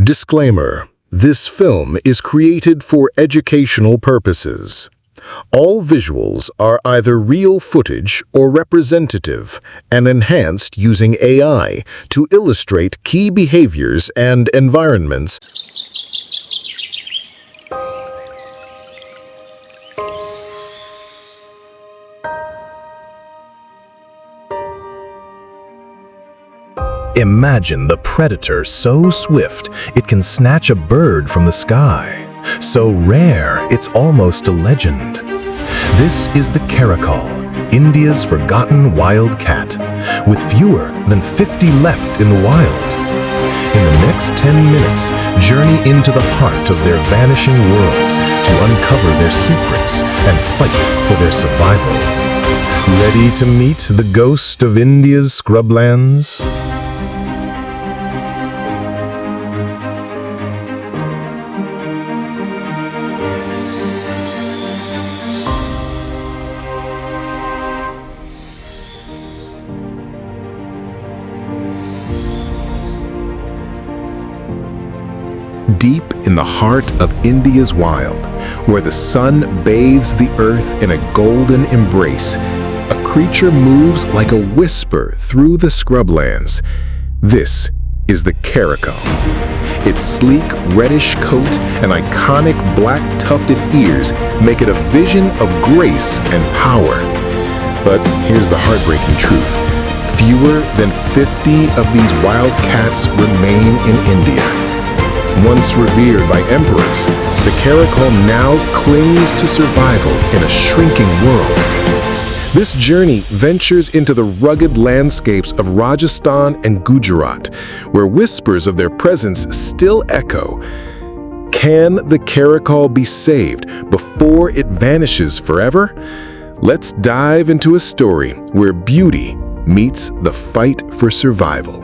Disclaimer: this film is created for educational purposes. All visuals are either real footage or representative and enhanced using AI to illustrate key behaviors and environments. Imagine the predator so swift it can snatch a bird from the sky. So rare, it's almost a legend. This is the Caracal, India's forgotten wild cat, with fewer than 50 left in the wild. In the next 10 minutes, journey into the heart of their vanishing world to uncover their secrets and fight for their survival. Ready to meet the ghost of India's scrublands? Deep in the heart of India's wild, where the sun bathes the earth in a golden embrace, a creature moves like a whisper through the scrublands. This is the caracal. Its sleek reddish coat and iconic black tufted ears make it a vision of grace and power. But here's the heartbreaking truth. Fewer than 50 of these wild cats remain in India. Once revered by emperors, the caracal now clings to survival in a shrinking world. This journey ventures into the rugged landscapes of Rajasthan and Gujarat, where whispers of their presence still echo. Can the caracal be saved before it vanishes forever? Let's dive into a story where beauty meets the fight for survival.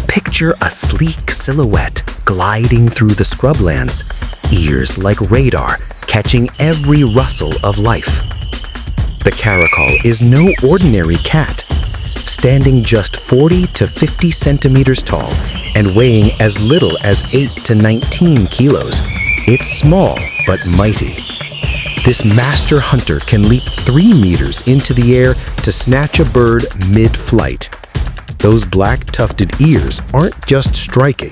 Picture a sleek silhouette gliding through the scrublands, ears like radar catching every rustle of life. The caracal is no ordinary cat. Standing just 40 to 50 centimeters tall and weighing as little as 8 to 19 kilos, it's small but mighty. This master hunter can leap 3 meters into the air to snatch a bird mid-flight. Those black tufted ears aren't just striking,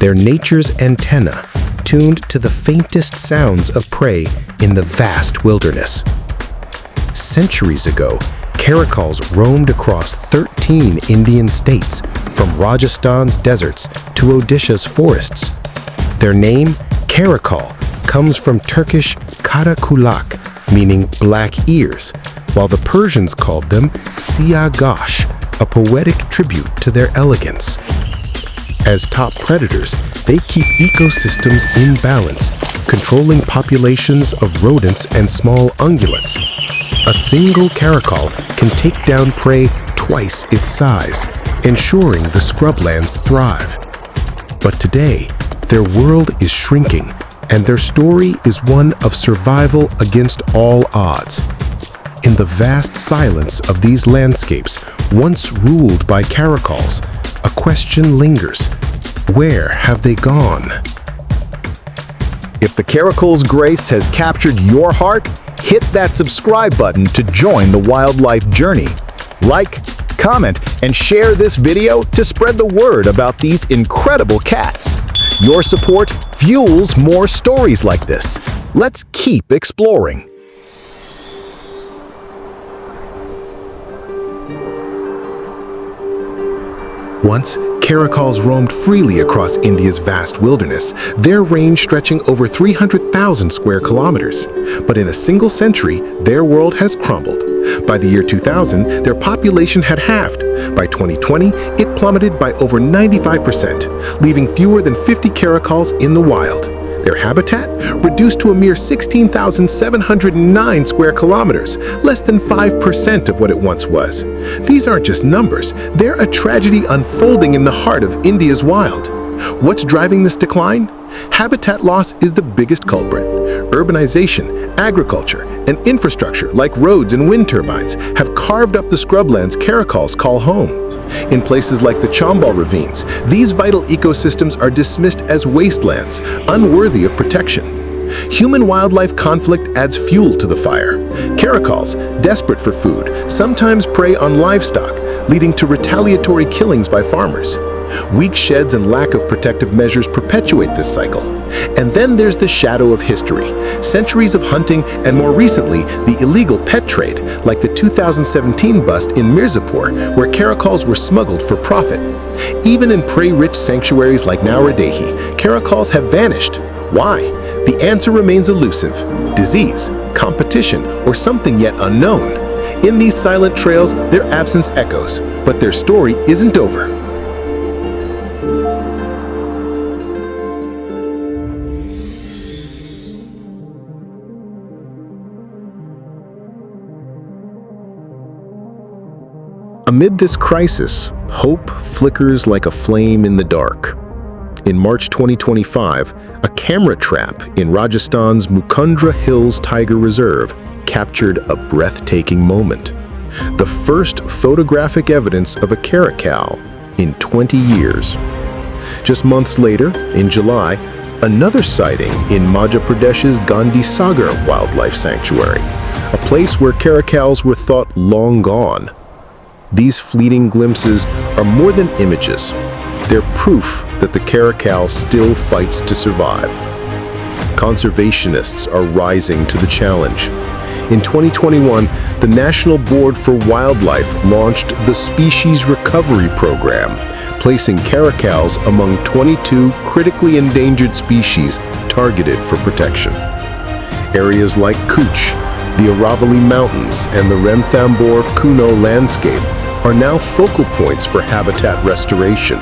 they're nature's antenna, tuned to the faintest sounds of prey in the vast wilderness. Centuries ago, caracals roamed across 13 Indian states, from Rajasthan's deserts to Odisha's forests. Their name, caracal, comes from Turkish karakulak, meaning black ears, while the Persians called them siyah-gosh, a poetic tribute to their elegance. As top predators, they keep ecosystems in balance, controlling populations of rodents and small ungulates. A single caracal can take down prey twice its size, ensuring the scrublands thrive. But today, their world is shrinking, and their story is one of survival against all odds. In the vast silence of these landscapes, once ruled by caracals, a question lingers. Where have they gone? If the caracal's grace has captured your heart, hit that subscribe button to join the wildlife journey. Like, comment, and share this video to spread the word about these incredible cats. Your support fuels more stories like this. Let's keep exploring. Once, caracals roamed freely across India's vast wilderness, their range stretching over 300,000 square kilometers. But in a single century, their world has crumbled. By the year 2000, their population had halved. By 2020, it plummeted by over 95%, leaving fewer than 50 caracals in the wild. Their habitat reduced to a mere 16,709 square kilometers, less than 5% of what it once was. These aren't just numbers, they're a tragedy unfolding in the heart of India's wild. What's driving this decline? Habitat loss is the biggest culprit. Urbanization, agriculture, and infrastructure like roads and wind turbines have carved up the scrublands Caracals call home. In places like the Chambal ravines, these vital ecosystems are dismissed as wastelands, unworthy of protection. Human-wildlife conflict adds fuel to the fire. Caracals, desperate for food, sometimes prey on livestock, leading to retaliatory killings by farmers. Weak sheds and lack of protective measures perpetuate this cycle. And then there's the shadow of history. Centuries of hunting and more recently, the illegal pet trade, like the 2017 bust in Mirzapur, where caracals were smuggled for profit. Even in prey-rich sanctuaries like Nowadahi, caracals have vanished. Why? The answer remains elusive: disease, competition, or something yet unknown. In these silent trails, their absence echoes, but their story isn't over. Amid this crisis, hope flickers like a flame in the dark. In March 2025, a camera trap in Rajasthan's Mukundra Hills Tiger Reserve captured a breathtaking moment. The first photographic evidence of a caracal in 20 years. Just months later, in July, another sighting in Madhya Pradesh's Gandhi Sagar Wildlife Sanctuary, a place where caracals were thought long gone. These fleeting glimpses are more than images. They're proof that the caracal still fights to survive. Conservationists are rising to the challenge. In 2021, the National Board for Wildlife launched the Species Recovery Program, placing caracals among 22 critically endangered species targeted for protection. Areas like Cooch, the Aravalli Mountains, and the Ranthambore Kuno landscape are now focal points for habitat restoration.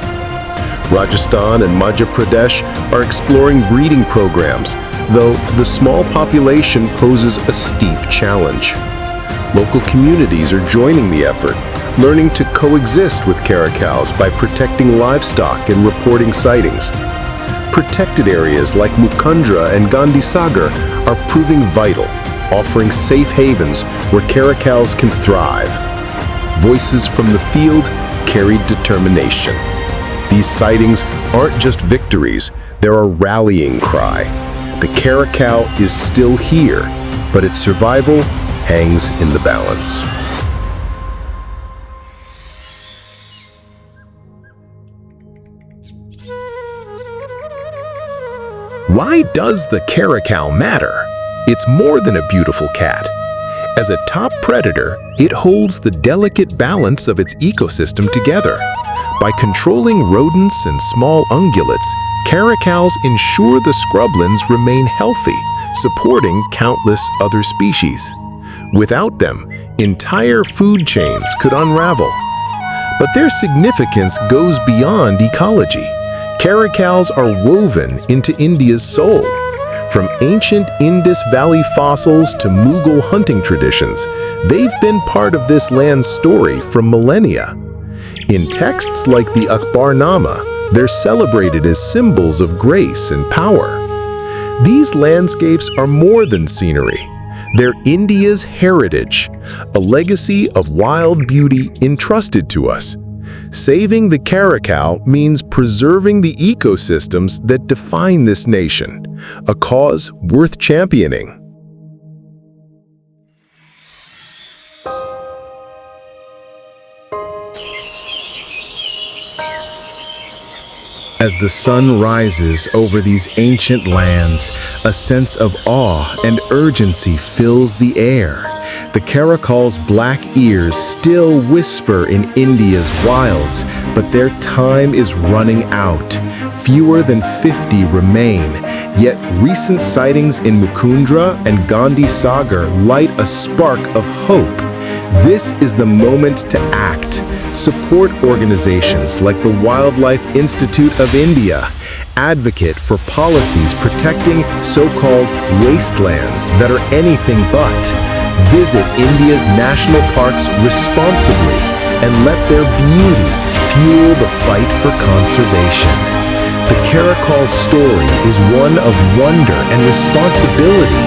Rajasthan and Madhya Pradesh are exploring breeding programs, though the small population poses a steep challenge. Local communities are joining the effort, learning to coexist with caracals by protecting livestock and reporting sightings. Protected areas like Mukundra and Gandhi Sagar are proving vital, offering safe havens where caracals can thrive. Voices from the field carry determination. These sightings aren't just victories, they're a rallying cry. The caracal is still here, but its survival hangs in the balance. Why does the caracal matter? It's more than a beautiful cat. As a top predator, it holds the delicate balance of its ecosystem together. By controlling rodents and small ungulates, caracals ensure the scrublands remain healthy, supporting countless other species. Without them, entire food chains could unravel. But their significance goes beyond ecology. Caracals are woven into India's soul. From ancient Indus Valley fossils to Mughal hunting traditions, they've been part of this land's story for millennia. In texts like the Akbarnama, they're celebrated as symbols of grace and power. These landscapes are more than scenery. They're India's heritage, a legacy of wild beauty entrusted to us. Saving the caracal means preserving the ecosystems that define this nation, a cause worth championing. As the sun rises over these ancient lands, a sense of awe and urgency fills the air. The caracal's black ears still whisper in India's wilds, but their time is running out. Fewer than 50 remain, yet recent sightings in Mukundra and Gandhi Sagar light a spark of hope. This is the moment to act. Support organizations like the Wildlife Institute of India. Advocate for policies protecting so-called wastelands that are anything but. Visit India's national parks responsibly and let their beauty fuel the fight for conservation. The Caracal's story is one of wonder and responsibility.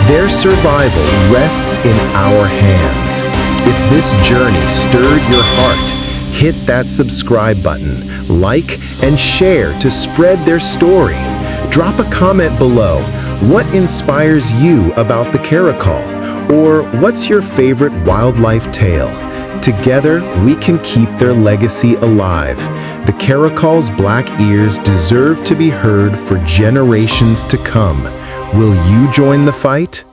Their survival rests in our hands. If this journey stirred your heart, hit that subscribe button, like and share to spread their story. Drop a comment below. What inspires you about the Caracal? Or what's your favorite wildlife tale? Together, we can keep their legacy alive. The Caracal's black ears deserve to be heard for generations to come. Will you join the fight?